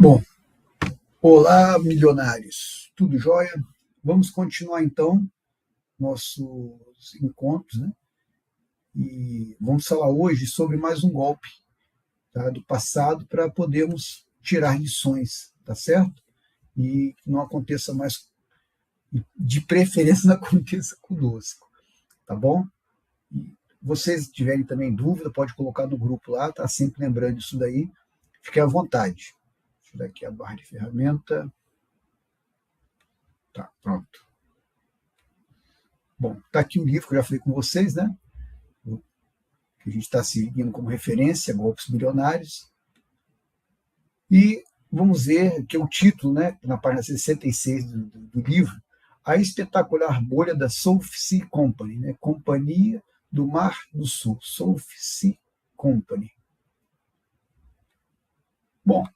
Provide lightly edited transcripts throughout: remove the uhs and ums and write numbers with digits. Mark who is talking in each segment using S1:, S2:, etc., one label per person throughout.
S1: Bom, olá, milionários. Tudo jóia? Vamos continuar, então, nossos encontros, né? E vamos falar hoje sobre mais um golpe, tá, do passado para podermos tirar lições, tá certo? E que não aconteça mais, de preferência não aconteça conosco, tá bom? E vocês tiverem também dúvida, pode colocar no grupo lá, tá sempre lembrando isso daí. Fique à vontade. Deixa eu dar aqui a barra de ferramenta. Tá, pronto. Bom, está aqui o livro que eu já falei com vocês, né? Que a gente está seguindo como referência, Golpes Milionários. E vamos ver que é o título, né, na página 66 do livro, A Espetacular Bolha da South Sea Company, né? Companhia do Mar do Sul, South Sea Company. Bom,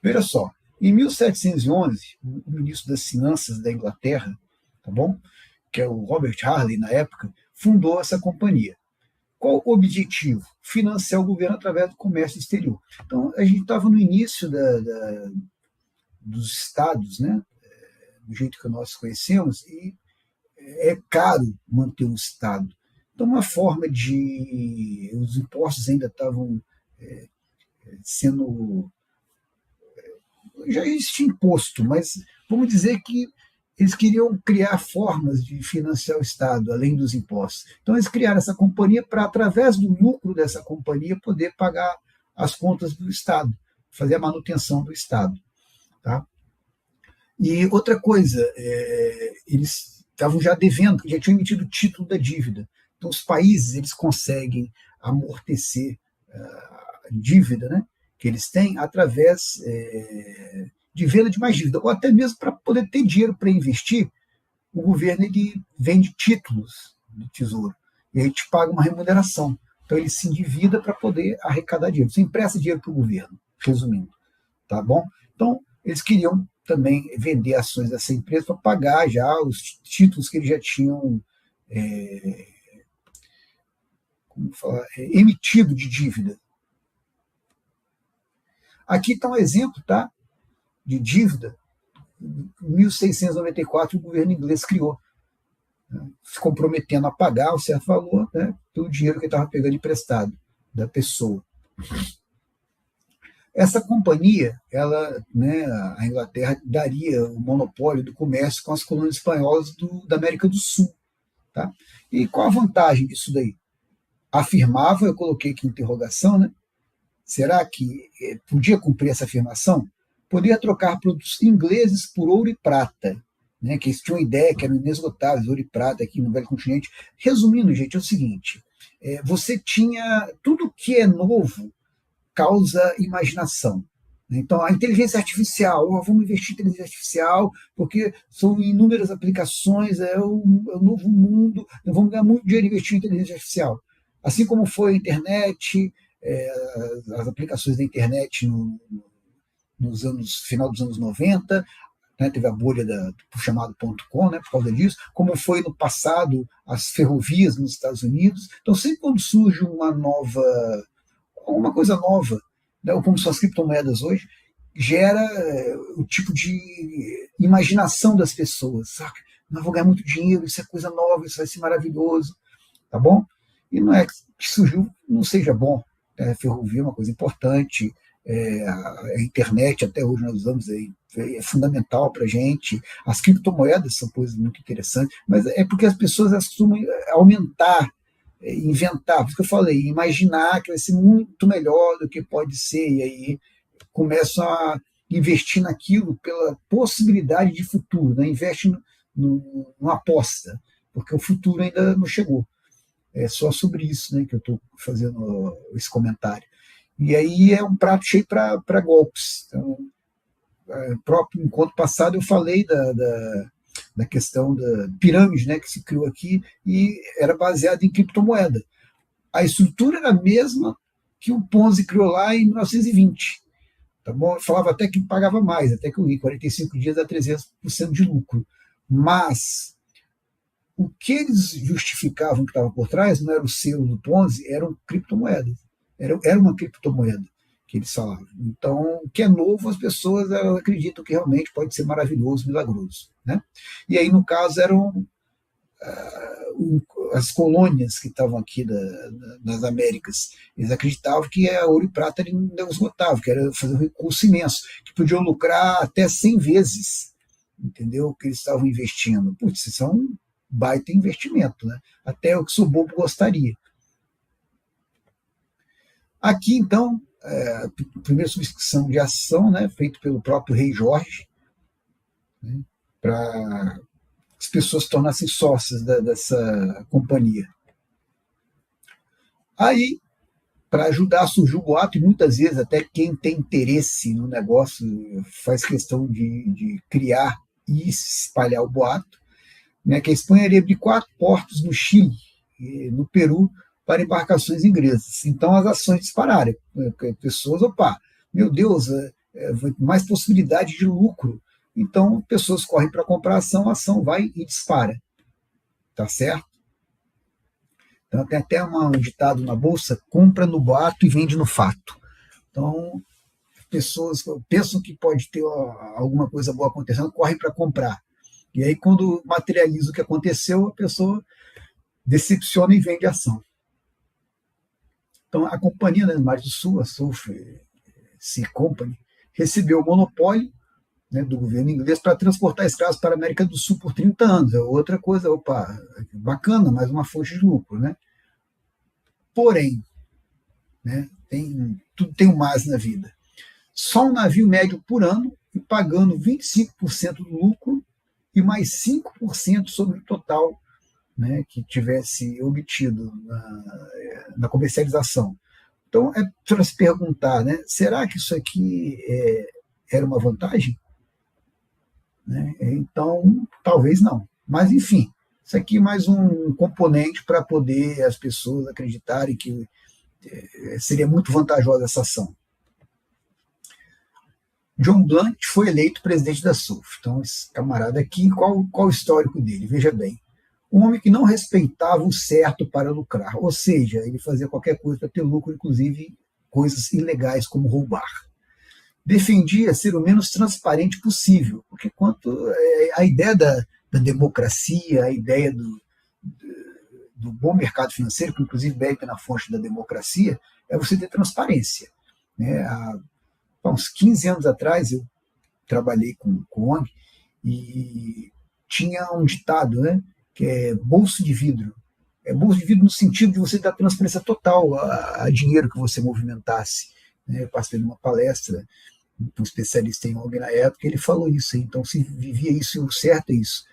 S1: veja só, em 1711, o ministro das Finanças da Inglaterra, tá bom? Que é o Robert Harley, na época, fundou essa companhia. Qual o objetivo? Financiar o governo através do comércio exterior. Então, a gente estava no início dos estados, né? Do jeito que nós conhecemos, e é caro manter um estado. Então, uma forma de... Os impostos ainda estavam sendo... Já existia imposto, mas vamos dizer que eles queriam criar formas de financiar o Estado, além dos impostos. Então, eles criaram essa companhia para, através do lucro dessa companhia, poder pagar as contas do Estado, fazer a manutenção do Estado. Tá? E outra coisa, eles estavam já devendo, já tinham emitido o título da dívida. Então, os países eles conseguem amortecer a dívida, né, que eles têm através de venda de mais dívida, ou até mesmo para poder ter dinheiro para investir, o governo ele vende títulos do tesouro e aí te paga uma remuneração. Então ele se endivida para poder arrecadar dinheiro. Você empresta dinheiro para o governo, resumindo, tá bom? Então eles queriam também vender ações dessa empresa para pagar já os títulos que eles já tinham emitido de dívida. Aqui está um exemplo, tá? De dívida, em 1694 o governo inglês criou, né, se comprometendo a pagar um certo valor, né, pelo dinheiro que ele estava pegando emprestado da pessoa. Essa companhia, ela, né, a Inglaterra daria o monopólio do comércio com as colônias espanholas da América do Sul. Tá? E qual a vantagem disso daí? Afirmava, eu coloquei aqui interrogação, né? Será que podia cumprir essa afirmação? Poderia trocar produtos ingleses por ouro e prata, né, que eles tinham uma ideia que eram inesgotáveis, ouro e prata aqui no Velho Continente. Resumindo, gente, é o seguinte, você tinha tudo que é novo causa imaginação. Então, a inteligência artificial, vamos investir em inteligência artificial, porque são inúmeras aplicações, é o novo mundo, vamos ganhar muito dinheiro investindo em inteligência artificial. Assim como foi a internet, as aplicações da internet nos anos, final dos anos 90, né, teve a bolha do chamado .com, né, por causa disso, como foi no passado as ferrovias nos Estados Unidos. Então, sempre quando surge alguma coisa nova, né, ou como são as criptomoedas hoje, gera o tipo de imaginação das pessoas. Sabe? Não vou ganhar muito dinheiro, isso é coisa nova, isso vai ser maravilhoso, tá bom? E não é que surgiu, não seja bom. A ferrovia é uma coisa importante, a internet até hoje nós usamos aí, é fundamental para a gente, as criptomoedas são coisas muito interessantes, mas é porque as pessoas costumam aumentar, inventar, por isso que eu falei, imaginar que vai ser muito melhor do que pode ser, e aí começam a investir naquilo pela possibilidade de futuro, né? Investe numa aposta, porque o futuro ainda não chegou. É só sobre isso, né, que eu estou fazendo esse comentário. E aí é um prato cheio para golpes. Então, próprio encontro passado eu falei da questão da pirâmide, né, que se criou aqui e era baseada em criptomoeda. A estrutura era a mesma que o Ponzi criou lá em 1920. Tá bom? Eu falava até que pagava mais, até que eu vi, 45 dias a 300% de lucro. Mas o que eles justificavam que estava por trás não era o selo do Ponzi, eram criptomoedas. Era uma criptomoeda. que eles falavam. Então, o que é novo, as pessoas elas acreditam que realmente pode ser maravilhoso, milagroso. Né? E aí, no caso, eram as colônias que estavam aqui das Américas. Eles acreditavam que a ouro e prata não esgotavam, que era fazer um recurso imenso, que podiam lucrar até 100 vezes, entendeu? O que eles estavam investindo. Putz, isso é um baita investimento, né? Até o que sou bobo gostaria. Aqui, então, a primeira subscrição de ação, né, feito pelo próprio rei Jorge, né, para as pessoas se tornassem sócias dessa companhia. Aí, para ajudar, surgiu o boato, e muitas vezes até quem tem interesse no negócio faz questão de criar e espalhar o boato, né, que a Espanha iria abrir 4 portos no Chile e no Peru para embarcações inglesas. Então as ações dispararam. Pessoas, opa, meu Deus, mais possibilidade de lucro. Então pessoas correm para comprar a ação vai e dispara. Tá certo? Então tem até um ditado na bolsa: compra no boato e vende no fato. Então pessoas pensam que pode ter alguma coisa boa acontecendo, correm para comprar. E aí quando materializa o que aconteceu, a pessoa decepciona e vende a ação. Então, a companhia, né, do Mar do Sul, a Sulphur Sea Company, recebeu o monopólio, né, do governo inglês para transportar escravos para a América do Sul por 30 anos. É outra coisa, opa, bacana, mais uma fonte de lucro. Né? Porém, né, tudo tem um mas na vida. Só um navio médio por ano e pagando 25% do lucro e mais 5% sobre o total, né, que tivesse obtido na comercialização. Então, é para se perguntar, né, será que isso aqui era uma vantagem? Né? Então, talvez não. Mas, enfim, isso aqui é mais um componente para poder as pessoas acreditarem que seria muito vantajosa essa ação. John Blunt foi eleito presidente da Sulphur. Então, esse camarada aqui, qual o histórico dele? Veja bem. Um homem que não respeitava o certo para lucrar, ou seja, ele fazia qualquer coisa para ter lucro, inclusive coisas ilegais como roubar. Defendia ser o menos transparente possível, porque a ideia da democracia, a ideia do bom mercado financeiro, que inclusive bebe na fonte da democracia, é você ter transparência. Né? Há uns 15 anos atrás eu trabalhei com ONG e tinha um ditado, né, que é bolso de vidro. É bolso de vidro no sentido de você dar transparência total a dinheiro que você movimentasse. Né? Eu participei de uma palestra um especialista em ONG na época, ele falou isso. Então se vivia isso, e o certo é isso.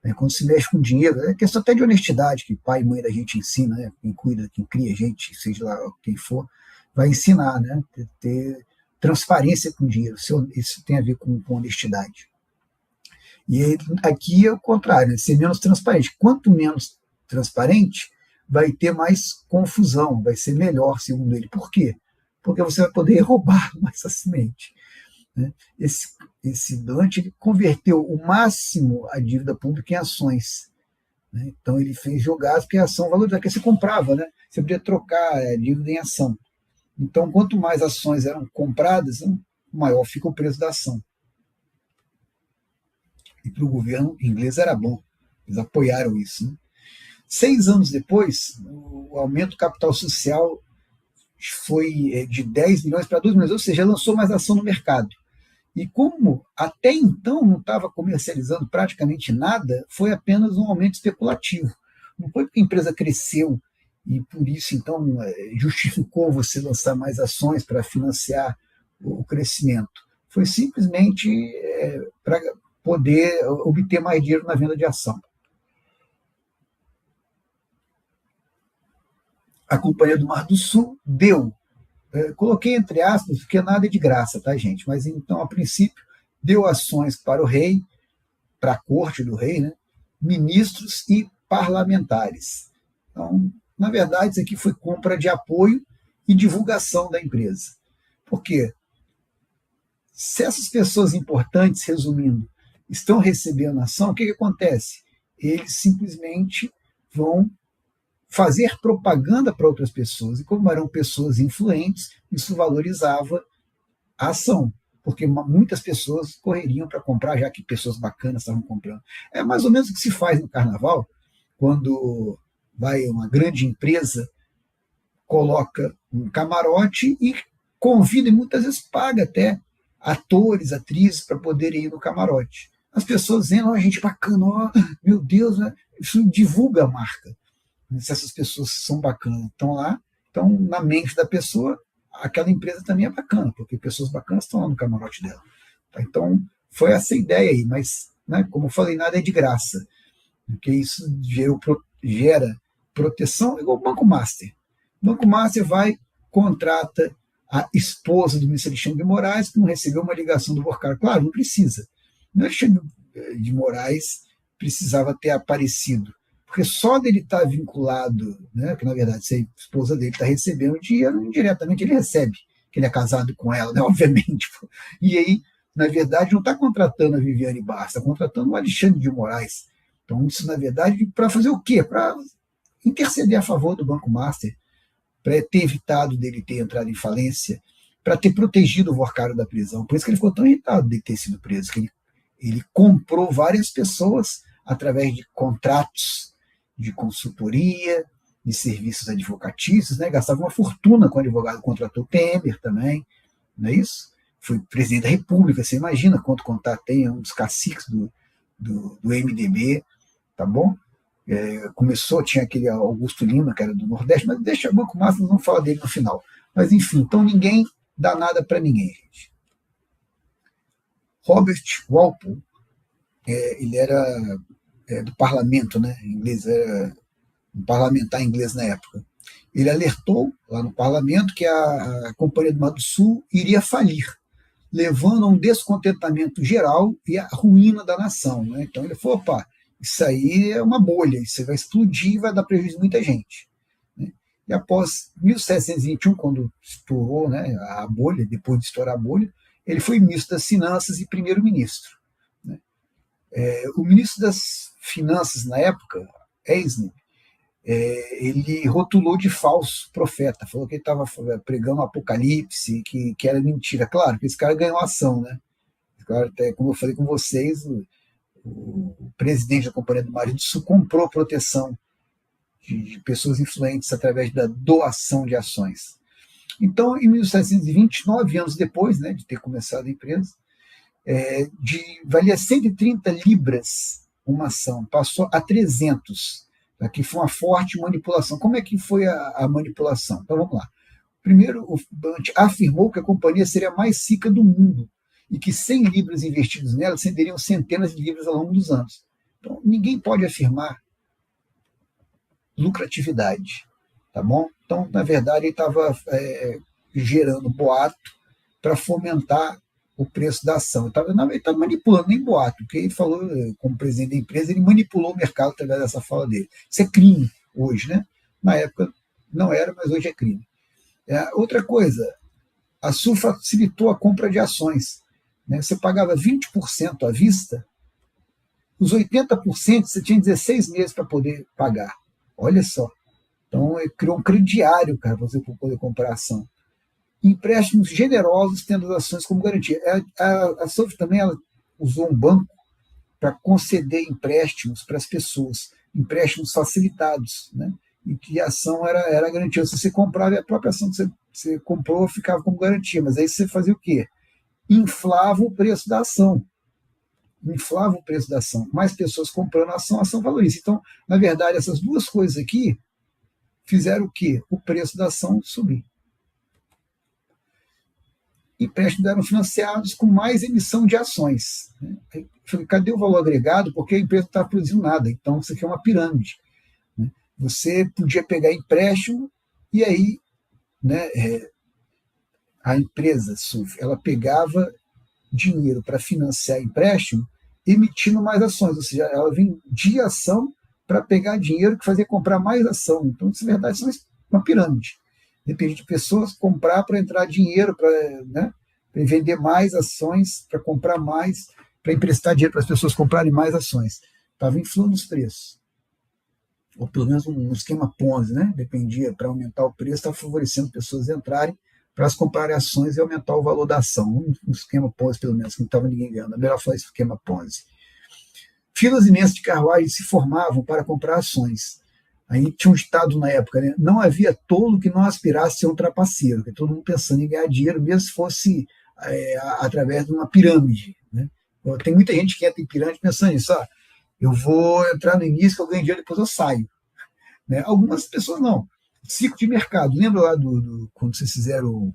S1: Né? Quando se mexe com dinheiro, é questão até de honestidade, que pai e mãe da gente ensina, né? Quem cuida, quem cria a gente, seja lá quem for, vai ensinar, né? Ter transparência com dinheiro. Isso tem a ver com honestidade. E aqui é o contrário, né? Ser menos transparente. Quanto menos transparente, vai ter mais confusão, vai ser melhor, segundo ele. Por quê? Porque você vai poder roubar mais facilmente. Né? Esse Blunt ele converteu o máximo a dívida pública em ações. Né? Então ele fez jogadas, porque a ação valorizava, porque você comprava, né? Você podia trocar a dívida em ação. Então, quanto mais ações eram compradas, maior fica o preço da ação. E para o governo inglês era bom. Eles apoiaram isso. Né? 6 anos depois, o aumento do capital social foi de 10 milhões para 2 milhões, ou seja, lançou mais ação no mercado. E como até então não estava comercializando praticamente nada, foi apenas um aumento especulativo. Não foi porque a empresa cresceu e por isso, então, justificou você lançar mais ações para financiar o crescimento. Foi simplesmente para poder obter mais dinheiro na venda de ação. A Companhia do Mar do Sul deu, coloquei entre aspas, porque nada é de graça, tá, gente? Mas então, a princípio, deu ações para o rei, para a corte do rei, né? Ministros e parlamentares. Então, na verdade, isso aqui foi compra de apoio e divulgação da empresa. Por quê? Se essas pessoas importantes, resumindo, estão recebendo ação, o que acontece? Eles simplesmente vão fazer propaganda para outras pessoas. E como eram pessoas influentes, isso valorizava a ação, porque muitas pessoas correriam para comprar, já que pessoas bacanas estavam comprando. É mais ou menos o que se faz no carnaval, quando vai uma grande empresa, coloca um camarote e convida, e muitas vezes paga até atores, atrizes para poderem ir no camarote. As pessoas dizendo, ó, gente bacana, ó, meu Deus, né? Isso divulga a marca. Se essas pessoas são bacanas, estão lá, então na mente da pessoa, aquela empresa também é bacana, porque pessoas bacanas estão lá no camarote dela. Tá? Então, foi essa ideia aí, mas, né, como eu falei, nada é de graça, porque isso gera proteção, igual o Banco Master. O Banco Master vai, contrata a esposa do ministro Alexandre de Moraes, que não recebeu uma ligação do Porcaro. Claro, não precisa. O Alexandre de Moraes precisava ter aparecido, porque só dele estar vinculado, né, que na verdade se a esposa dele está recebendo dinheiro, indiretamente ele recebe, que ele é casado com ela, né, obviamente. E aí, na verdade, não está contratando a Viviane Barra, está contratando o Alexandre de Moraes. Então, isso, na verdade, para fazer o quê? Para interceder a favor do Banco Master, para ter evitado dele ter entrado em falência, para ter protegido o Porcaro da prisão. Por isso que ele ficou tão irritado de ter sido preso, que ele comprou várias pessoas através de contratos de consultoria, de serviços advocatícios, né? Gastava uma fortuna com o advogado, contratou Temer também, não é isso? Foi presidente da República, você imagina quanto contato tem, é um dos caciques do MDB, tá bom? Começou, tinha aquele Augusto Lima, que era do Nordeste, mas deixa o Banco Master, não fala dele no final. Mas enfim, então ninguém dá nada para ninguém, gente. Robert Walpole, ele era do parlamento, né? Em inglês, era um parlamentar inglês na época. Ele alertou lá no parlamento que a Companhia do Mar do Sul iria falir, levando a um descontentamento geral e a ruína da nação. Né? Então ele falou, opa, isso aí é uma bolha, isso vai explodir e vai dar prejuízo a muita gente. Né? E após 1721, quando estourou, né, a bolha, depois de estourar a bolha, ele foi ministro das Finanças e primeiro-ministro. Né? O ministro das Finanças, na época, Eisner, ele rotulou de falso profeta, falou que ele estava pregando o apocalipse, que era mentira. Claro que esse cara ganhou ação, né? Claro, até como eu falei com vocês, o presidente da Companhia do Mar do Sul comprou proteção de pessoas influentes através da doação de ações. Então, em 1720, 9 anos depois, né, de ter começado a empresa, valia 130 libras uma ação, passou a 300. Aqui foi uma forte manipulação. Como é que foi a manipulação? Então vamos lá. Primeiro, o Bunch afirmou que a companhia seria a mais rica do mundo e que 100 libras investidos nela cederiam centenas de libras ao longo dos anos. Então, ninguém pode afirmar lucratividade, tá bom? Então, na verdade, ele estava gerando boato para fomentar o preço da ação. Ele estava manipulando, nem boato, porque ele falou, como presidente da empresa, ele manipulou o mercado através dessa fala dele. Isso é crime hoje, né? Na época não era, mas hoje é crime. Outra coisa, a Sul facilitou a compra de ações. Né? Você pagava 20% à vista, os 80% você tinha 16 meses para poder pagar. Olha só. Então, ele criou um crediário, cara, para você poder comprar ação. Empréstimos generosos tendo as ações como garantia. A Soft também ela usou um banco para conceder empréstimos para as pessoas, empréstimos facilitados, né? E que a ação era garantia. Se você comprava, a própria ação que você comprou ficava como garantia, mas aí você fazia o quê? Inflava o preço da ação. Inflava o preço da ação. Mais pessoas comprando a ação valoriza. Então, na verdade, essas duas coisas aqui fizeram o quê? O preço da ação subir. Empréstimos eram financiados com mais emissão de ações. Né? Falei, cadê o valor agregado? Porque a empresa não estava produzindo nada. Então, isso aqui é uma pirâmide. Né? Você podia pegar empréstimo e aí, né, a empresa, ela pegava dinheiro para financiar empréstimo emitindo mais ações. Ou seja, ela vendia ação para pegar dinheiro que fazia comprar mais ação. Então, isso, na verdade, isso é uma pirâmide. Depende de pessoas comprar para entrar dinheiro, para vender mais ações, para comprar mais, para emprestar dinheiro para as pessoas comprarem mais ações. Estava inflando os preços. ou pelo menos um esquema Ponzi, né? Dependia, para aumentar o preço, estava favorecendo pessoas entrarem para as comprarem ações e aumentar o valor da ação. Um esquema Ponzi, pelo menos, que não estava ninguém ganhando. É melhor falar esquema Ponzi. Filas imensas de carruagens se formavam para comprar ações. Aí tinha um ditado na época, né? Não havia tolo que não aspirasse a ser um trapaceiro, que todo mundo pensando em ganhar dinheiro, mesmo se fosse através de uma pirâmide. Né? Tem muita gente que entra em pirâmide pensando nisso, eu vou entrar no início, que eu ganho dinheiro, depois eu saio. Né? Algumas pessoas não. Ciclo de mercado. Lembra lá quando vocês fizeram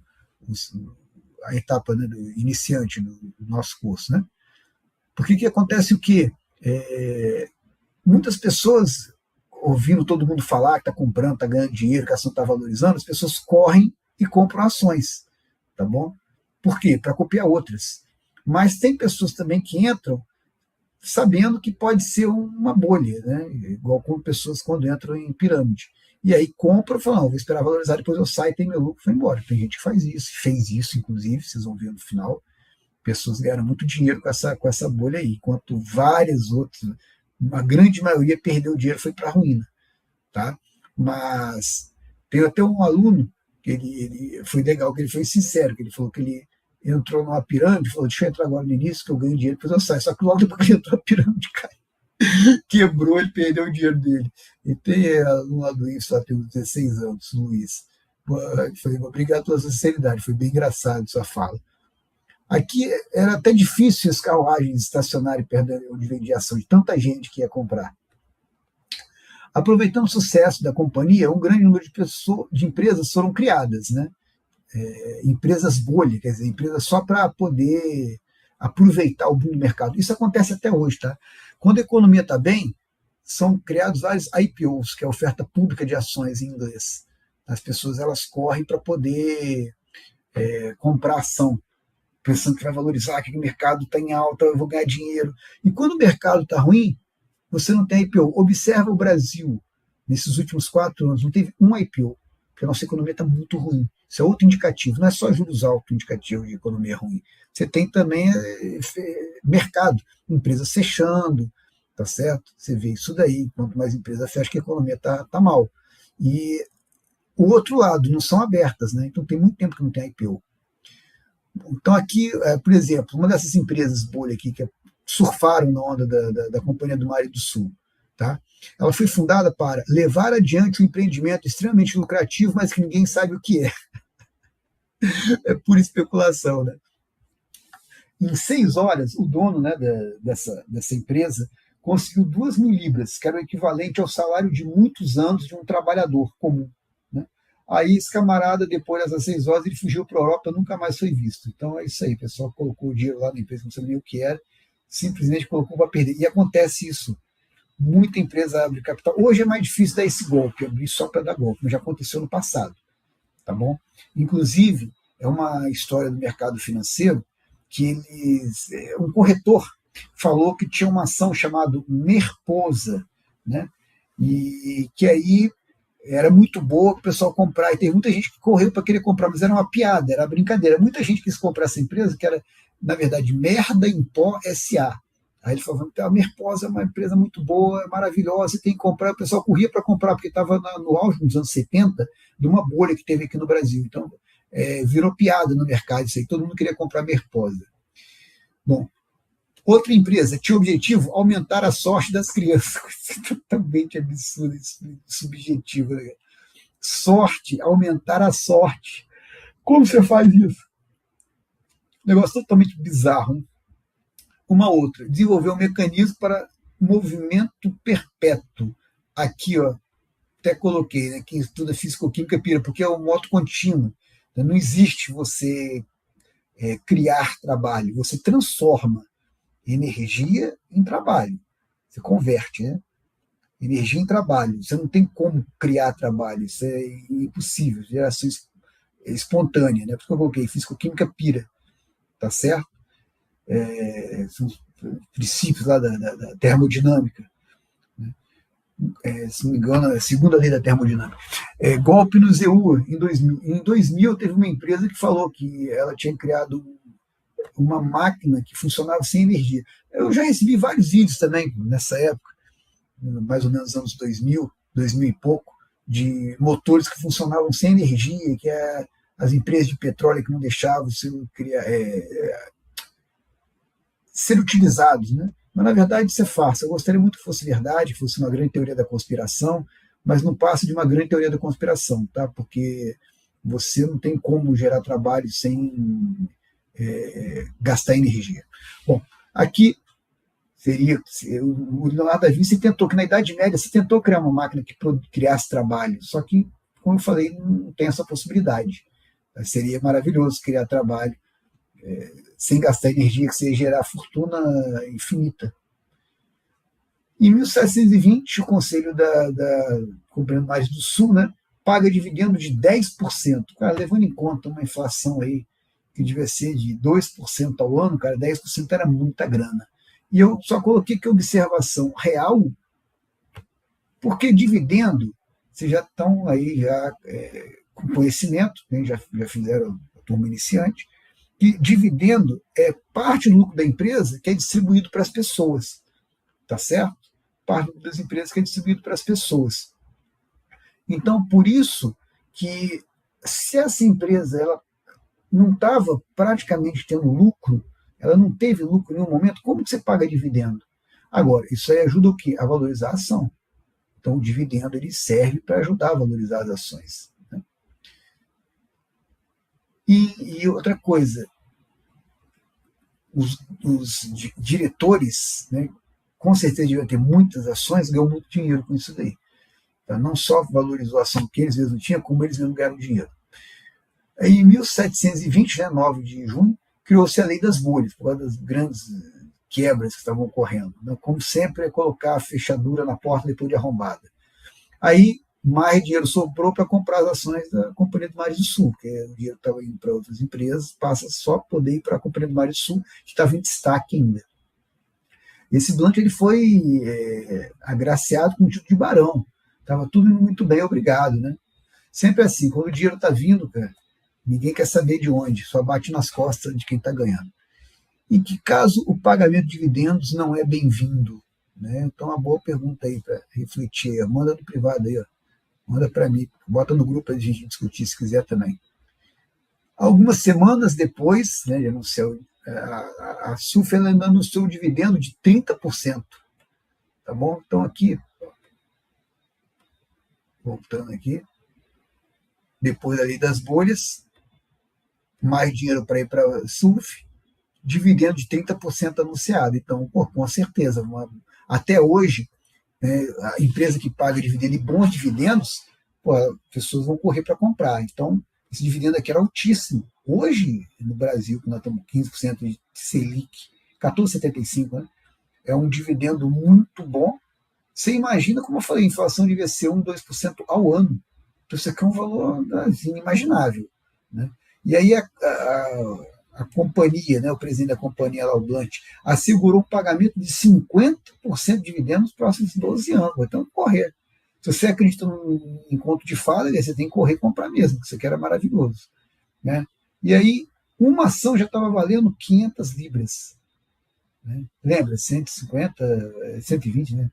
S1: a etapa, né, do iniciante do nosso curso, né? Porque que acontece o quê? Muitas pessoas, ouvindo todo mundo falar que está comprando, está ganhando dinheiro, que a ação está valorizando, as pessoas correm e compram ações, tá bom? Por quê? Para copiar outras. Mas tem pessoas também que entram sabendo que pode ser uma bolha, né? Igual como pessoas quando entram em pirâmide. E aí compram e falam, vou esperar valorizar, depois eu saio, tem meu lucro, vou embora. Tem gente que faz isso, fez isso, inclusive, vocês vão ver no final. Pessoas ganharam muito dinheiro com essa bolha aí, enquanto várias outras, uma grande maioria perdeu dinheiro, foi para a ruína. Tá? Mas tem até um aluno, que ele foi legal, que ele foi sincero, que ele falou que ele entrou numa pirâmide, falou, deixa eu entrar agora no início, que eu ganho dinheiro, depois eu saio. Só que logo depois que ele entrou na pirâmide, cara, quebrou, ele perdeu o dinheiro dele. E tem aluno lá do IFES, tem uns 16 anos, Luiz. Falei, obrigado pela sinceridade, foi bem engraçado sua fala. Aqui era até difícil as carruagens estacionarem perto de onde vendia ação, de tanta gente que ia comprar. Aproveitando o sucesso da companhia, um grande número de empresas foram criadas, né? Empresas bolha, quer dizer, empresas só para poder aproveitar o boom do mercado. Isso acontece até hoje, tá? Quando a economia está bem, são criados vários IPOs, que é a oferta pública de ações em inglês. As pessoas elas correm para poder comprar ação, pensando que vai valorizar, que o mercado está em alta, eu vou ganhar dinheiro. E quando o mercado está ruim, você não tem IPO. Observa o Brasil, nesses últimos 4 anos, não teve um IPO, porque a nossa economia está muito ruim. Isso é outro indicativo, não é só juros altos indicativo de economia ruim. Você tem também mercado, empresas fechando, tá certo? Você vê isso daí, quanto mais empresa fecha, que a economia está mal. E o outro lado, não são abertas, né? Então tem muito tempo que não tem IPO. Então aqui, por exemplo, uma dessas empresas bolha aqui, que surfaram na onda da Companhia do Mar e do Sul, tá? Ela foi fundada para levar adiante um empreendimento extremamente lucrativo, mas que ninguém sabe o que é. É pura especulação, né? Em 6 horas, o dono, né, dessa empresa conseguiu 2.000 libras, que era o equivalente ao salário de muitos anos de um trabalhador comum. Né? Aí esse camarada, depois dessas 6 horas, ele fugiu para a Europa, nunca mais foi visto. Então é isso aí, o pessoal colocou o dinheiro lá na empresa, não sabia nem o que era, simplesmente colocou para perder. E acontece isso. Muita empresa abre capital. Hoje é mais difícil dar esse golpe, abrir só para dar golpe, mas já aconteceu no passado. Tá bom? Inclusive, é uma história do mercado financeiro que um corretor falou que tinha uma ação chamada Merposa, né? E que aí era muito boa para o pessoal comprar, e teve muita gente que correu para querer comprar, mas era uma piada, era brincadeira. Muita gente quis comprar essa empresa, que era, na verdade, Merda em Pó S.A. Aí ele falou, a Merposa é uma empresa muito boa, maravilhosa, você tem que comprar. O pessoal corria para comprar, porque estava no auge dos anos 70, de uma bolha que teve aqui no Brasil. Então, virou piada no mercado isso aí, todo mundo queria comprar Merposa. Bom, outra empresa tinha o objetivo aumentar a sorte das crianças. Totalmente absurdo, subjetivo. Né? Sorte, aumentar a sorte. Como você faz isso? Negócio totalmente bizarro. Uma outra, desenvolver um mecanismo para movimento perpétuo. Aqui, ó, até coloquei, né, quem estuda físico-química pira, porque é um moto contínuo. Não existe você criar trabalho, você transforma energia em trabalho. Você converte, né? Energia em trabalho. Você não tem como criar trabalho, isso é impossível, geração espontânea, né? Por isso que eu coloquei físico-química pira, tá certo? São os princípios lá da termodinâmica. Né? Se não me engano, é a segunda lei da termodinâmica. Golpe no ZU, em 2000. Em 2000, teve uma empresa que falou que ela tinha criado uma máquina que funcionava sem energia. Eu já recebi vários vídeos também nessa época, mais ou menos anos 2000, 2000 e pouco, de motores que funcionavam sem energia, que as empresas de petróleo que não deixavam ser utilizados, né? Mas, na verdade, isso é farsa. Eu gostaria muito que fosse verdade, que fosse uma grande teoria da conspiração, mas não passa de uma grande teoria da conspiração, tá? Porque você não tem como gerar trabalho sem gastar energia. Bom, aqui seria o Leonardo da Vinci tentou, que na Idade Média se tentou criar uma máquina que criasse trabalho, só que, como eu falei, não tem essa possibilidade. Seria maravilhoso criar trabalho sem gastar energia, que seria gerar fortuna infinita. Em 1720, o Conselho da Companhia do Mares do Sul, né, paga dividendo de 10%. Cara, levando em conta uma inflação aí que devia ser de 2% ao ano, cara, 10% era muita grana. E eu só coloquei que observação real, porque dividendo, vocês já estão aí com conhecimento, né, já fizeram a turma iniciante, que dividendo é parte do lucro da empresa que é distribuído para as pessoas, tá certo? Parte das empresas que é distribuído para as pessoas. Então, por isso que se essa empresa ela não estava praticamente tendo lucro, ela não teve lucro em nenhum momento, como que você paga dividendo? Agora, isso aí ajuda o quê? A valorizar a ação. Então, o dividendo ele serve para ajudar a valorizar as ações. Né? E outra coisa, os diretores, né, com certeza deviam ter muitas ações, ganhou muito dinheiro com isso daí. Então, não só valorizou a ação que eles mesmos tinham, como eles mesmos ganharam dinheiro. Em 1720, 9 de junho, criou-se a lei das bolhas, por causa das grandes quebras que estavam ocorrendo. Né? Como sempre, é colocar a fechadura na porta depois de arrombada. Aí, mais dinheiro sobrou para comprar as ações da Companhia do Mares do Sul, porque o dinheiro estava indo para outras empresas, passa só a poder ir para a Companhia do Mares do Sul, que estava em destaque ainda. Esse Blunt ele foi agraciado com o título de barão. Estava tudo indo muito bem, obrigado. Né? Sempre assim, quando o dinheiro está vindo, cara, ninguém quer saber de onde, só bate nas costas de quem está ganhando. Em que caso o pagamento de dividendos não é bem-vindo? Né? Então, uma boa pergunta aí para refletir. Manda no privado aí, ó. Manda para mim, bota no grupo para a gente discutir se quiser também. Algumas semanas depois, né, de anunciar, a SUF ainda anunciou o dividendo de 30%. Tá bom? Então, aqui, voltando aqui, depois da lei das bolhas, mais dinheiro para ir para a SUF, dividendo de 30% anunciado. Então, com certeza, até hoje, a empresa que paga dividendo e bons dividendos, as pessoas vão correr para comprar. Então, esse dividendo aqui era altíssimo. Hoje, no Brasil, que nós estamos com 15% de Selic, 14,75, né? É um dividendo muito bom. Você imagina, como eu falei, a inflação devia ser 1, 2% ao ano. Então, isso aqui é um valor inimaginável. Né? E aí a companhia, né, o presidente da companhia, lá, o Blunt, assegurou um pagamento de 50% de dividendos nos próximos 12 anos. Então, correr. Se você acredita em conto de fada, você tem que correr e comprar mesmo, que isso aqui era maravilhoso. Né? E aí, uma ação já estava valendo 500 libras. Né? Lembra? 150, 120, né?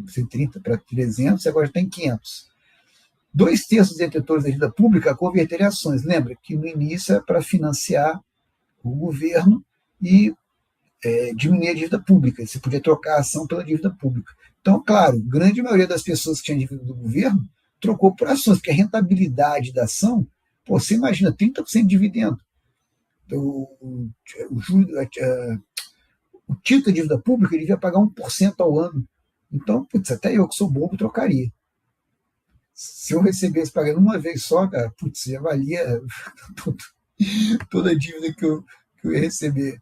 S1: 130 para 300, agora já está em 500. 2/3 dos detentores da dívida pública converterem ações. Lembra que no início é para financiar o governo e diminuir a dívida pública. Você podia trocar a ação pela dívida pública. Então, claro, grande maioria das pessoas que tinham dívida do governo trocou por ações, porque a rentabilidade da ação, você imagina, 30% de dividendo. Então, o título de dívida pública ele devia pagar 1% ao ano. Então, putz, até eu que sou bobo trocaria. Se eu recebesse pagando uma vez só, cara, putz, já valia toda a dívida que eu ia receber.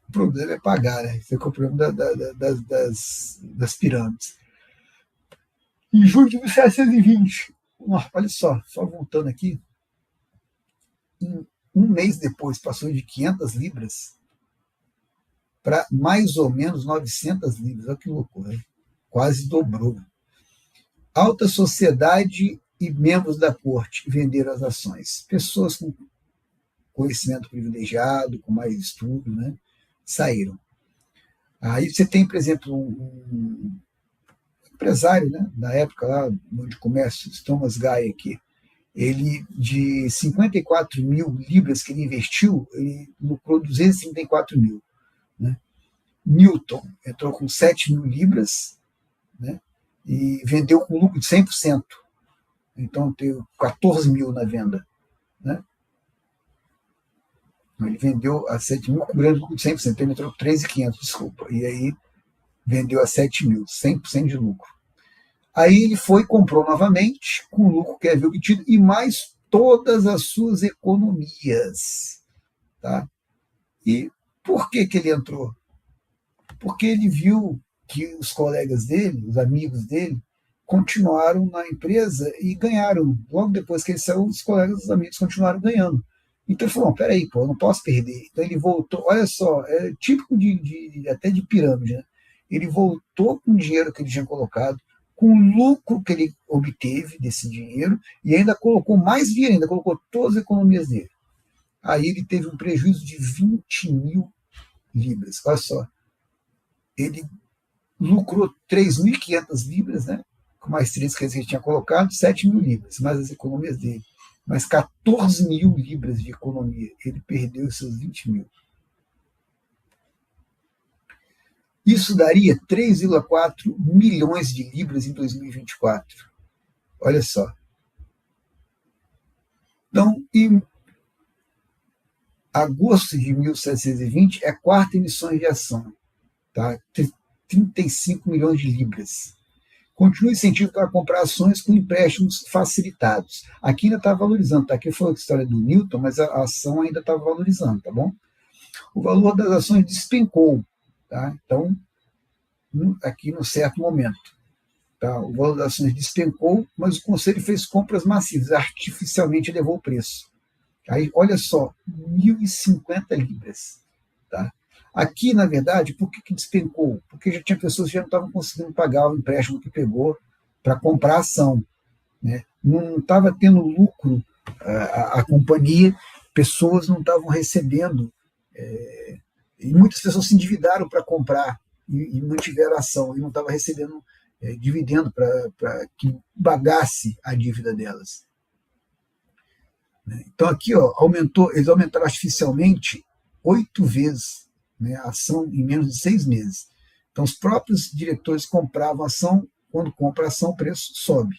S1: O problema é pagar, né? Esse é o problema das pirâmides. Em julho de 1720, olha só voltando aqui, em um mês depois passou de 500 libras para mais ou menos 900 libras. Olha que loucura, quase dobrou. Alta sociedade e membros da corte venderam as ações. Pessoas com conhecimento privilegiado, com mais estudo, né, saíram. Aí você tem, por exemplo, empresário, né, na época lá, onde começa o Thomas Guy aqui, ele, de 54 mil libras que ele investiu, ele lucrou 234 mil. Né? Newton entrou com 7 mil libras, né, e vendeu com lucro de 100%. Então, teve 14 mil na venda. Né? Ele vendeu a 7 mil, cobrando lucro de 100%. Então, ele entrou com 3.500, desculpa. E aí, vendeu a 7 mil, 100% de lucro. Aí ele foi, comprou novamente, com o lucro que havia obtido, e mais todas as suas economias. Tá? E por que ele entrou? Porque ele viu que os colegas dele, os amigos dele, continuaram na empresa e ganharam. Logo depois que ele saiu, os colegas, os amigos continuaram ganhando. Então ele falou, peraí, eu não posso perder. Então ele voltou, olha só, é típico até de pirâmide, né? Ele voltou com o dinheiro que ele tinha colocado, com o lucro que ele obteve desse dinheiro, e ainda colocou mais dinheiro, ainda colocou todas as economias dele. Aí ele teve um prejuízo de 20 mil libras. Olha só, ele lucrou 3.500 libras, né? Com mais 3 que ele tinha colocado, 7 mil libras, mais as economias dele. Mas 14 mil libras de economia. Ele perdeu os seus 20 mil. Isso daria 3,4 milhões de libras em 2024. Olha só. Então, em agosto de 1720, é a quarta emissão de ação. Tá? 35 milhões de libras. Continua incentivo para comprar ações com empréstimos facilitados. Aqui ainda está valorizando. Tá? Aqui foi a história do Newton, mas a ação ainda está valorizando. Tá bom? O valor das ações despencou. Tá? Então, aqui no certo momento. Tá? O valor das ações despencou, mas o Conselho fez compras massivas, artificialmente elevou o preço. Aí, olha só, 1.050 libras. Tá? Aqui, na verdade, por que despencou? Porque já tinha pessoas que já não estavam conseguindo pagar o empréstimo que pegou para comprar a ação. Né? Não estava tendo lucro a companhia, pessoas não estavam recebendo, e muitas pessoas se endividaram para comprar e mantiveram a ação, e não estavam recebendo dividendo para que pagasse a dívida delas. Então aqui eles aumentaram artificialmente 8 vezes, né, a ação em menos de 6 meses. Então os próprios diretores compravam a ação, quando compra a ação o preço sobe.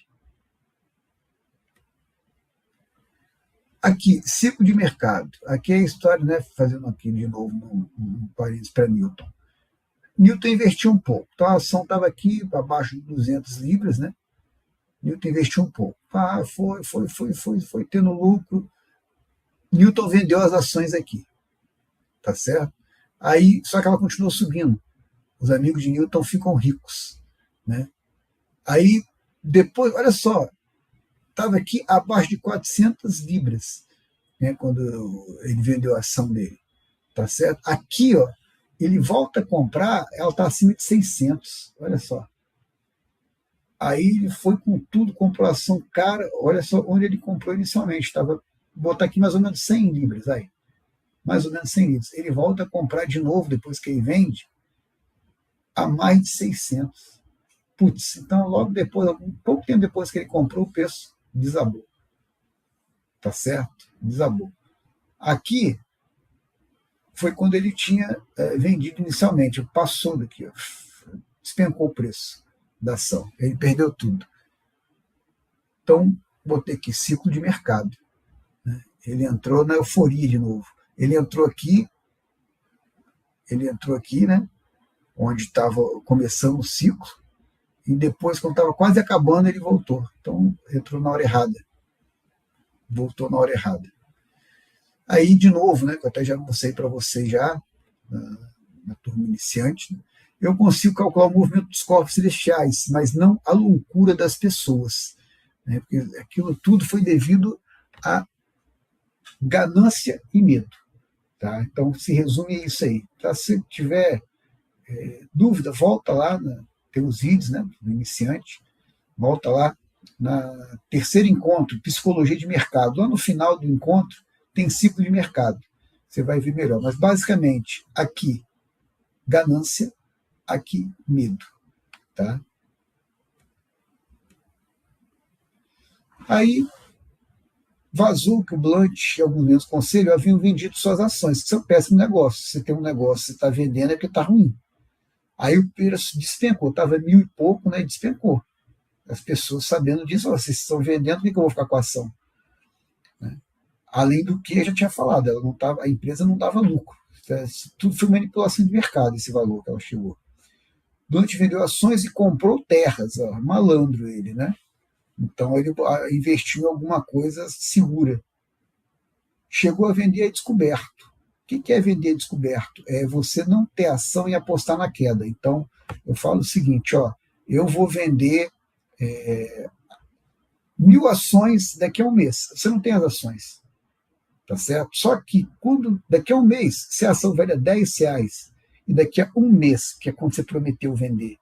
S1: Aqui, ciclo de mercado. Aqui é a história, né, fazendo aqui de novo um parênteses para Newton. Newton investiu um pouco. Então a ação estava aqui abaixo de 200 libras, né? Newton investiu um pouco. Foi tendo lucro. Newton vendeu as ações aqui. Tá certo? Aí, só que ela continuou subindo. Os amigos de Newton ficam ricos, né? Aí, depois, olha só, estava aqui abaixo de 400 libras, né, quando ele vendeu a ação dele. Tá certo? Aqui, ele volta a comprar, ela está acima de 600, olha só. Aí ele foi com tudo, comprou ação cara, olha só onde ele comprou inicialmente, vou botar aqui mais ou menos 100 libras, aí. Mais ou menos 100 libras. Ele volta a comprar de novo, depois que ele vende, a mais de 600. Putz, então logo depois, pouco tempo depois que ele comprou, o preço desabou. Tá certo? Desabou. Aqui, foi quando ele tinha vendido inicialmente, passou daqui, despencou o preço da ação, ele perdeu tudo. Então, botei aqui, ciclo de mercado. Né? Ele entrou na euforia de novo. Ele entrou aqui, né, onde estava começando o ciclo, e depois, quando estava quase acabando, ele voltou. Então, entrou na hora errada. Voltou na hora errada. Aí, de novo, né, que eu até já mostrei para vocês já, na turma iniciante, né, eu consigo calcular o movimento dos corpos celestiais, mas não a loucura das pessoas. Né, porque aquilo tudo foi devido a ganância e medo. Tá? Então, se resume a isso aí. Tá? Se tiver dúvida, volta lá, tem os vídeos, né, do iniciante, volta lá na terceiro encontro, psicologia de mercado. Lá no final do encontro tem ciclo de mercado. Você vai ver melhor. Mas, basicamente, aqui, ganância, aqui, medo. Tá? Aí vazou que o Blunt e alguns membros do conselho haviam vendido suas ações. Isso é um péssimo negócio. Você tem um negócio, você está vendendo, é porque está ruim. Aí o preço despencou, estava 1.000 e pouco, né? Despencou. As pessoas sabendo disso, vocês estão vendendo, por que eu vou ficar com a ação? Né? Além do que eu já tinha falado, ela não tava, a empresa não dava lucro. Tudo foi manipulação de mercado, esse valor que ela chegou. Blunt vendeu ações e comprou terras. Ó, malandro ele, né? Então ele investiu em alguma coisa segura. Chegou a vender a descoberto. O que é vender descoberto? É você não ter ação e apostar na queda. Então, eu falo o seguinte, ó, eu vou vender 1.000 ações daqui a um mês. Você não tem as ações, tá certo? Só que quando daqui a um mês, se a ação vale R$10, e daqui a um mês, que é quando você prometeu vender,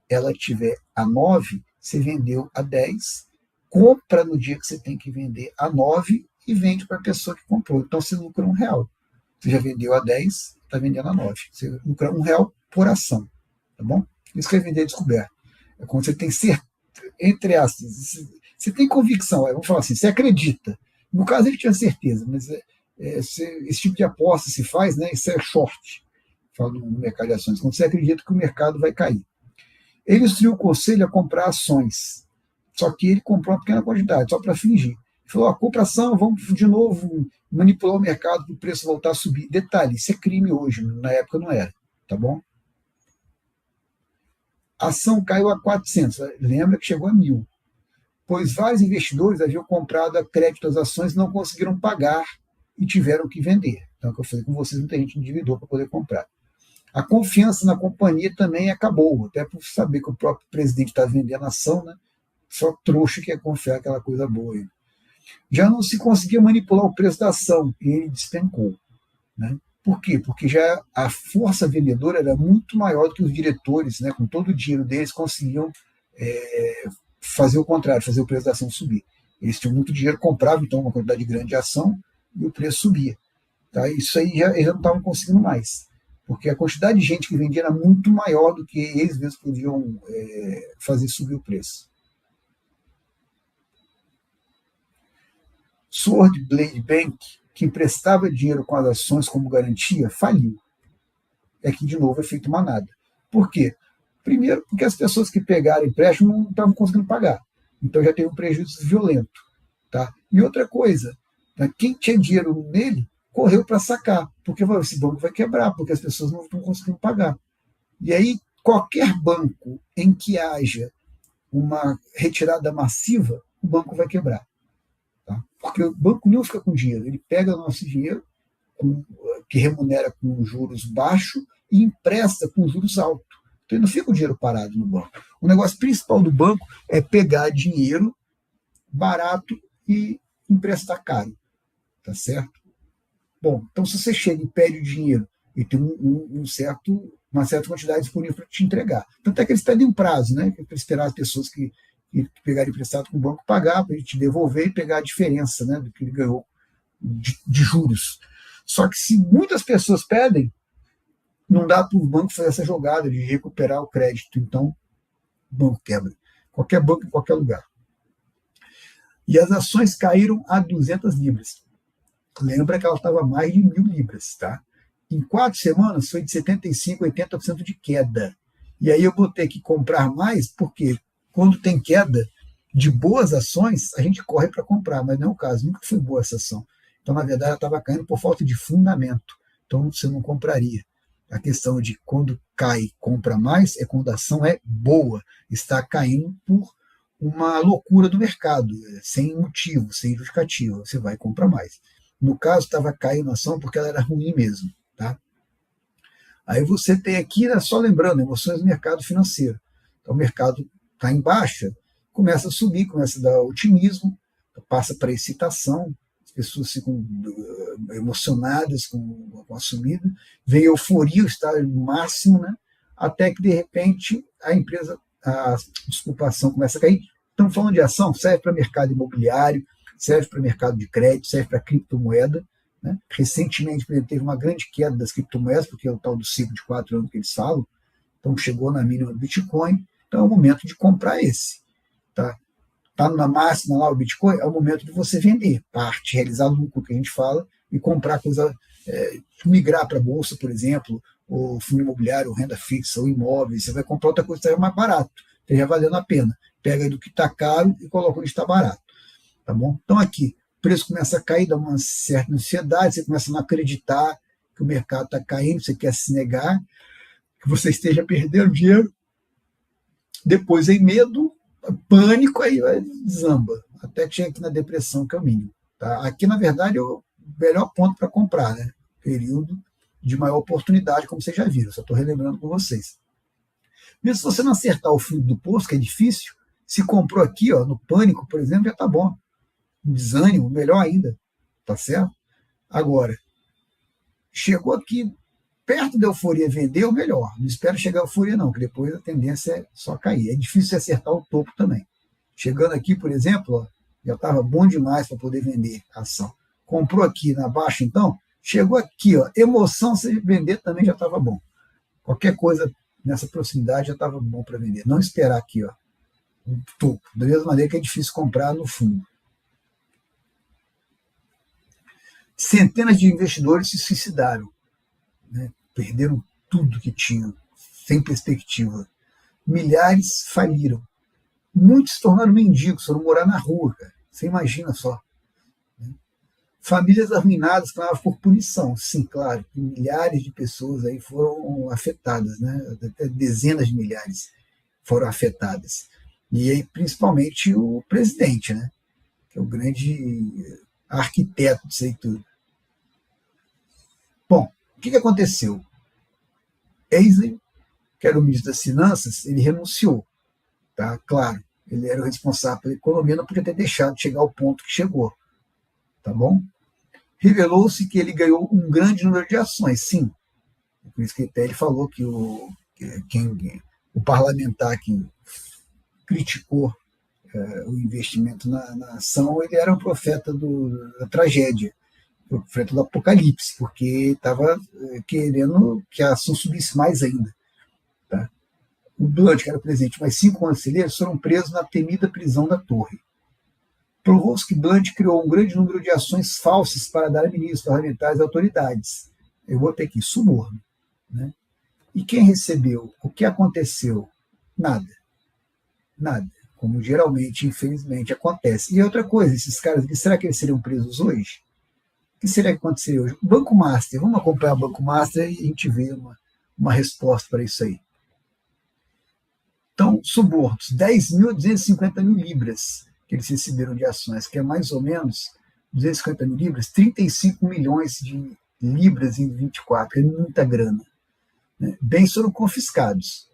S1: ela tiver a 9, você vendeu a 10, compra no dia que você tem que vender a 9 e vende para a pessoa que comprou. Então você lucra R$1. Você já vendeu a 10, está vendendo a 9. Você lucra R$1 por ação. Tá bom? Isso que é vender descoberto. É quando você tem certeza, entre aspas, você tem convicção. Vamos falar assim, você acredita. No caso, ele tinha certeza, mas esse tipo de aposta se faz, né? Isso é short, falo no mercado de ações, quando você acredita que o mercado vai cair. Ele instruiu o conselho a comprar ações, só que ele comprou uma pequena quantidade, só para fingir. Ele falou, compra ação, vamos de novo manipular o mercado para o preço voltar a subir. Detalhe, isso é crime hoje, na época não era, tá bom? A ação caiu a 400, lembra que chegou a 1.000, pois vários investidores haviam comprado a crédito as ações e não conseguiram pagar e tiveram que vender. Então, é o que eu falei com vocês, muita gente endividou para poder comprar. A confiança na companhia também acabou, até por saber que o próprio presidente está vendendo ação, né? Só trouxa que é confiar aquela coisa boa aí. Já não se conseguia manipular o preço da ação e ele despencou. Né? Por quê? Porque já a força vendedora era muito maior do que os diretores, né? Com todo o dinheiro deles, conseguiam fazer o contrário, fazer o preço da ação subir. Eles tinham muito dinheiro, compravam então uma quantidade grande de ação e o preço subia. Tá? Isso aí eles já não estavam conseguindo mais, porque a quantidade de gente que vendia era muito maior do que eles mesmos podiam fazer subir o preço. Sword Blade Bank, que emprestava dinheiro com as ações como garantia, faliu. Aqui, de novo, é feito manada. Por quê? Primeiro, porque as pessoas que pegaram empréstimo não estavam conseguindo pagar. Então já teve um prejuízo violento. Tá? E outra coisa, quem tinha dinheiro nele correu para sacar, porque esse banco vai quebrar, porque as pessoas não estão conseguindo pagar. E aí, qualquer banco em que haja uma retirada massiva, o banco vai quebrar. Tá? Porque o banco não fica com dinheiro, ele pega o nosso dinheiro, que remunera com juros baixos, e empresta com juros altos. Então ele não fica o dinheiro parado no banco. O negócio principal do banco é pegar dinheiro barato e emprestar caro. Tá certo? Bom, então se você chega e pede o dinheiro e tem uma certa quantidade disponível para te entregar. Tanto é que eles pedem um prazo, né? Para esperar as pessoas que pegarem emprestado com o banco pagar, para ele te devolver e pegar a diferença, né, do que ele ganhou de juros. Só que se muitas pessoas pedem, não dá para o banco fazer essa jogada de recuperar o crédito. Então, o banco quebra. Qualquer banco em qualquer lugar. E as ações caíram a 200 libras. Lembra que ela estava a mais de 1.000 libras. Tá? Em 4 semanas, foi de 75% a 80% de queda. E aí eu botei que comprar mais, porque quando tem queda de boas ações, a gente corre para comprar, mas não é o caso, nunca foi boa essa ação. Então, na verdade, ela estava caindo por falta de fundamento. Então, você não compraria. A questão de quando cai, compra mais, é quando a ação é boa, está caindo por uma loucura do mercado, sem motivo, sem justificativa, você vai comprar mais. No caso, estava caindo a ação porque ela era ruim mesmo. Tá? Aí você tem aqui, só lembrando, emoções do mercado financeiro. Então, o mercado está em baixa, começa a subir, começa a dar otimismo, passa para excitação, as pessoas ficam emocionadas com a subida, vem euforia, o estado máximo, né? Até que, de repente, a ação começa a cair. Estamos falando de ação, serve para mercado imobiliário, serve para mercado de crédito, serve para criptomoeda. Né? Recentemente, teve uma grande queda das criptomoedas, porque é o tal do ciclo de 4 anos que eles falam, então chegou na mínima do Bitcoin, então é o momento de comprar esse. Tá? está na máxima lá o Bitcoin, é o momento de você vender parte, realizar lucro que a gente fala, e comprar coisa, migrar para a bolsa, por exemplo, ou fundo imobiliário, ou renda fixa, ou imóveis. Você vai comprar outra coisa que esteja mais barato, esteja valendo a pena. Pega aí do que está caro e coloca onde está barato. Tá bom? Então aqui, o preço começa a cair, dá uma certa ansiedade, você começa a não acreditar que o mercado está caindo, você quer se negar, que você esteja perdendo dinheiro. Depois vem medo, pânico, aí desamba. Até que chega aqui na depressão, que é o mínimo. Tá? Aqui, na verdade, é o melhor ponto para comprar, né? Período de maior oportunidade, como vocês já viram. Só estou relembrando com vocês. Mesmo se você não acertar o fundo do poço, que é difícil, se comprou aqui, ó, no pânico, por exemplo, já está bom. Desânimo, melhor ainda. Tá certo? Agora, chegou aqui perto da euforia, vendeu, melhor. Não espera chegar a euforia, não, que depois a tendência é só cair. É difícil acertar o topo também. Chegando aqui, por exemplo, ó, já estava bom demais para poder vender a ação. Comprou aqui na baixa, então, chegou aqui, ó, emoção, se vender também já estava bom. Qualquer coisa nessa proximidade já estava bom para vender. Não esperar aqui, ó, um topo. Da mesma maneira que é difícil comprar no fundo. Centenas de investidores se suicidaram, né? Perderam tudo que tinham, sem perspectiva. Milhares faliram. Muitos se tornaram mendigos, foram morar na rua, cara. Você imagina só. Né? Famílias arruinadas clamavam por punição. Sim, claro, milhares de pessoas aí foram afetadas, né? Até dezenas de milhares foram afetadas. E aí, principalmente o presidente, né? Que é o grande arquiteto disso aí tudo. Bom, o que aconteceu? Eisen, que era o ministro das Finanças, ele renunciou. Tá? Claro, ele era o responsável pela economia, não podia ter deixado de chegar ao ponto que chegou. Tá bom? Revelou-se que ele ganhou um grande número de ações, sim. Por isso que até ele falou que o parlamentar que criticou o investimento na ação, ele era um profeta da tragédia, profeta do apocalipse, porque estava querendo que a ação subisse mais ainda. Tá? O Blunt, que era o presidente, mais 5 conselheiros foram presos na temida prisão da Torre. Provou-se que Blunt criou um grande número de ações falsas para dar a ministros, parlamentares e autoridades. Eu vou ter aqui, suborno. Né? E quem recebeu? O que aconteceu? Nada. Nada. Como geralmente, infelizmente, acontece. E outra coisa, esses caras aqui, será que eles seriam presos hoje? O que será que aconteceria hoje? Banco Master, vamos acompanhar o Banco Master e a gente vê uma resposta para isso aí. Então, subornos, 10 mil a 250 mil libras que eles receberam de ações, que é mais ou menos 250 mil libras, 35 milhões de libras em 24, é muita grana. Né? Bens foram confiscados.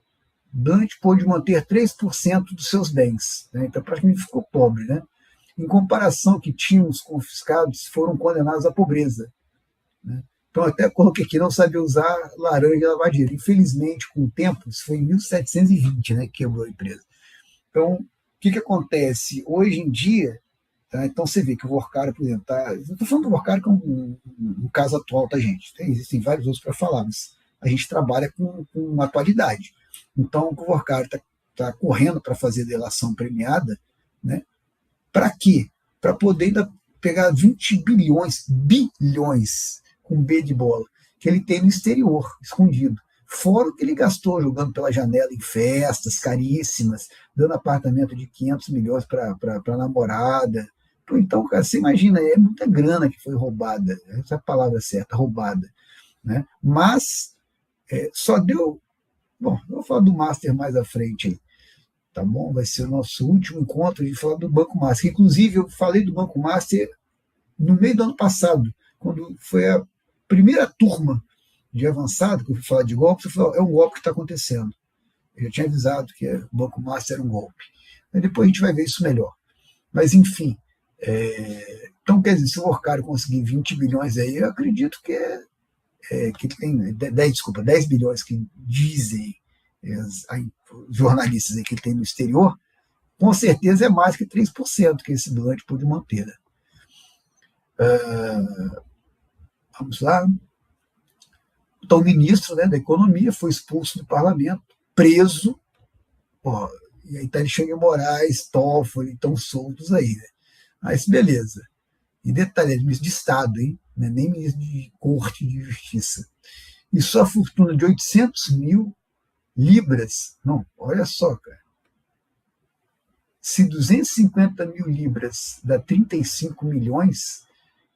S1: Blunt pôde manter 3% dos seus bens, né? Então praticamente ficou pobre. Né? Em comparação ao que tinham os confiscados, foram condenados à pobreza. Né? Então até coloquei aqui, não sabia usar laranja e lavar dinheiro. Infelizmente, com o tempo, isso foi em 1720, né, que quebrou a empresa. Então, o que acontece? Hoje em dia, tá? Então você vê que o Vorkara, por exemplo, tá, eu estou falando do Vorkara que é um caso atual, tá, gente? Existem vários outros para falar, mas a gente trabalha com atualidade. Então, o Vorkara está correndo para fazer delação premiada, né? Para quê? Para poder ainda pegar 20 bilhões, com B de bola, que ele tem no exterior, escondido. Fora o que ele gastou jogando pela janela em festas caríssimas, dando apartamento de 500 milhões para a namorada. Então, cara, você imagina, é muita grana que foi roubada, essa é a palavra certa, roubada. Né? Mas só deu. Bom, eu vou falar do Master mais à frente aí. Tá bom? Vai ser o nosso último encontro de falar do Banco Master. Inclusive, eu falei do Banco Master no meio do ano passado, quando foi a primeira turma de avançado, que eu fui falar de golpe, eu falei, é um golpe que está acontecendo. Eu já tinha avisado que o Banco Master era um golpe. Mas depois a gente vai ver isso melhor. Mas, enfim, então, quer dizer, se o Vorkara conseguir 20 bilhões aí, eu acredito que que ele tem 10 bilhões que dizem os jornalistas aí que ele tem no exterior, com certeza é mais que 3% que esse Blunt pôde manter. Vamos lá. Então, o ministro, né, da Economia foi expulso do parlamento, preso, E aí está Alexandre de Moraes, Toffoli, estão soltos aí, né? Mas beleza. E detalhe, é ministro de Estado, hein? Não é nem ministro de Corte de Justiça. E sua fortuna de 800 mil libras, não, olha só, cara. Se 250 mil libras dá 35 milhões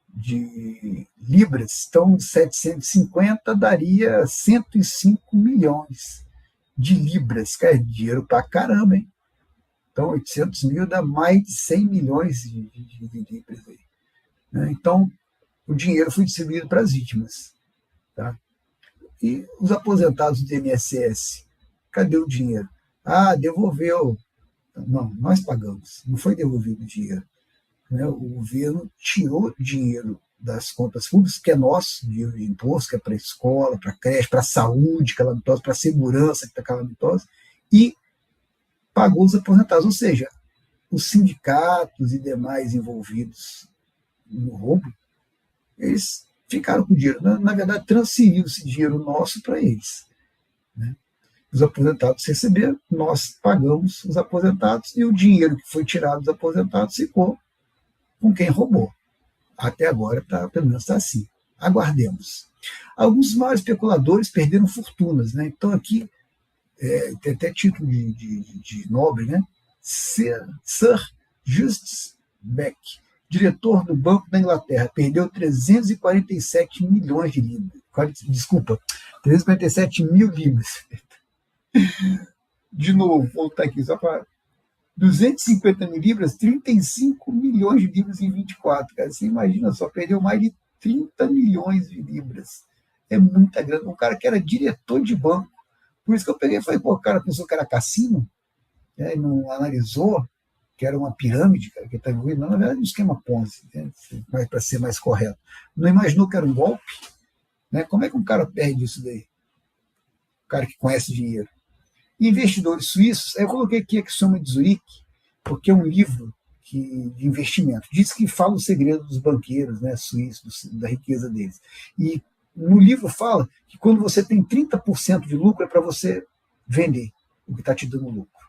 S1: de libras, então 750 daria 105 milhões de libras, que é dinheiro pra caramba, hein? Então 800 mil dá mais de 100 milhões de libras aí, né? Então o dinheiro foi distribuído para as vítimas, tá? E os aposentados do INSS, cadê o dinheiro? Ah, devolveu. Não, nós pagamos, não foi devolvido o dinheiro, né? O governo tirou dinheiro das contas públicas, que é nosso, dinheiro de imposto, que é para a escola, para a creche, para a saúde calamitosa, para a segurança que está calamitosa, e pagou os aposentados, ou seja, os sindicatos e demais envolvidos no roubo, eles ficaram com o dinheiro. Na verdade, transferiu esse dinheiro nosso para eles, né? Os aposentados receberam, nós pagamos os aposentados e o dinheiro que foi tirado dos aposentados ficou com quem roubou. Até agora, pelo menos está assim. Aguardemos. Alguns maiores especuladores perderam fortunas, né? Então aqui tem até título de nobre, né? Sir Justice Beck, diretor do Banco da Inglaterra, perdeu 347 milhões de libras. Desculpa, 347 mil libras. De novo, vou voltar aqui só para 250 mil libras, 35 milhões de libras em 24. Cara, você imagina só, perdeu mais de 30 milhões de libras. É muita grana. Um cara que era diretor de banco. Por isso que eu peguei e falei, pô, o cara pensou que era cassino, né, e não analisou que era uma pirâmide, cara, que está envolvido. Não, na verdade, um esquema Ponzi, né, para ser mais correto. Não imaginou que era um golpe? Né? Como é que um cara perde isso daí? O cara que conhece dinheiro. Investidores suíços, eu coloquei aqui a Soma de Zurique, porque é um livro de investimento. Diz que fala o segredo dos banqueiros, né, suíços, da riqueza deles. E no livro fala que quando você tem 30% de lucro é para você vender o que está te dando lucro.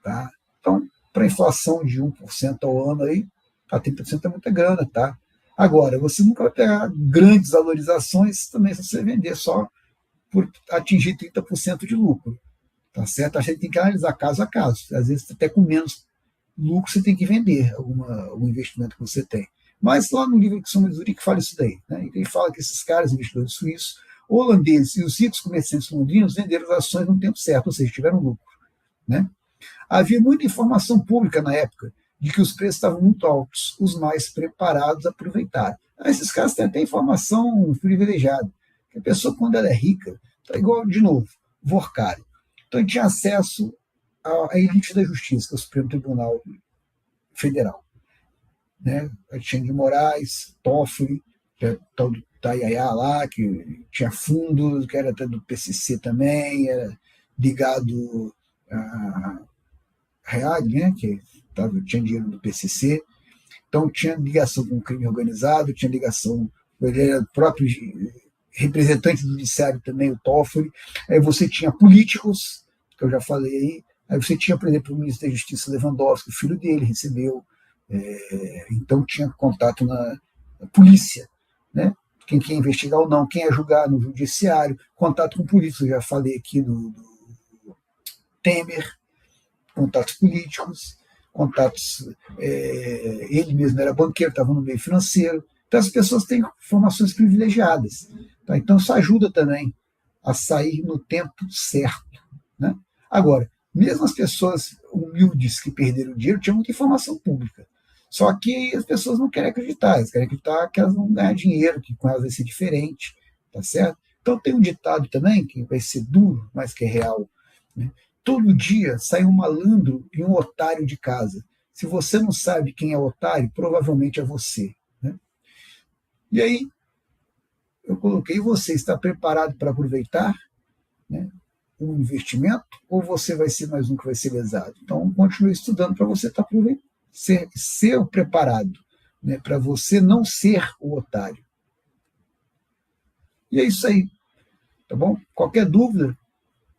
S1: Tá? Então, para a inflação de 1% ao ano, aí, 30% é muita grana. Tá? Agora, você nunca vai pegar grandes valorizações também se você vender só por atingir 30% de lucro. Tá certo? A gente tem que analisar caso a caso. Às vezes, até com menos lucro, você tem que vender algum investimento que você tem. Mas lá no livro que Soma de Zurique fala isso daí. Né? Ele fala que esses caras, investidores suíços, holandeses e os ricos comerciantes londrinos venderam as ações no tempo certo, ou seja, tiveram lucro. Né? Havia muita informação pública na época de que os preços estavam muito altos. Os mais preparados aproveitaram. Esses caras têm até informação privilegiada. A pessoa, quando ela é rica, está igual, de novo, Vorcário. Então, ele tinha acesso à elite da justiça, que é o Supremo Tribunal Federal. Né? Alexandre de Moraes, Toffoli, tal do Tayaya lá, que tinha fundos, que era até do PCC também, era ligado a Reag, né? Que tinha dinheiro do PCC. Então, tinha ligação com o crime organizado, tinha ligação, ele era próprio representante do judiciário também, o Toffoli. Aí você tinha políticos, que eu já falei aí. Aí você tinha, por exemplo, o ministro da Justiça Lewandowski, o filho dele recebeu. Então tinha contato na polícia, né? Quem quer investigar ou não, quem é julgar no judiciário, contato com políticos, eu já falei aqui do Temer, contatos políticos, contatos, ele mesmo era banqueiro, estava no meio financeiro. Então as pessoas têm informações privilegiadas. Tá? Então isso ajuda também a sair no tempo certo. Né? Agora, mesmo as pessoas humildes que perderam dinheiro tinham muita informação pública. Só que as pessoas não querem acreditar, elas querem acreditar que elas vão ganhar dinheiro, que com elas vai ser diferente, tá certo? Então tem um ditado também, que vai ser duro, mas que é real. Né? Todo dia sai um malandro e um otário de casa. Se você não sabe quem é o otário, provavelmente é você. Né? E aí, eu coloquei, você está preparado para aproveitar, né, um investimento, ou você vai ser mais um que vai ser lesado? Então, continue estudando para você estar ser preparado, né, para você não ser o otário. E é isso aí, tá bom? Qualquer dúvida,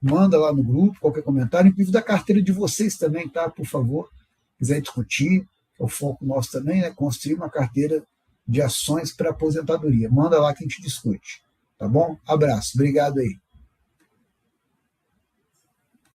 S1: manda lá no grupo, qualquer comentário, inclusive da carteira de vocês também, tá? Por favor, quiser discutir, é o foco nosso também, né? Construir uma carteira de ações para aposentadoria. Manda lá que a gente discute, tá bom? Abraço, obrigado aí.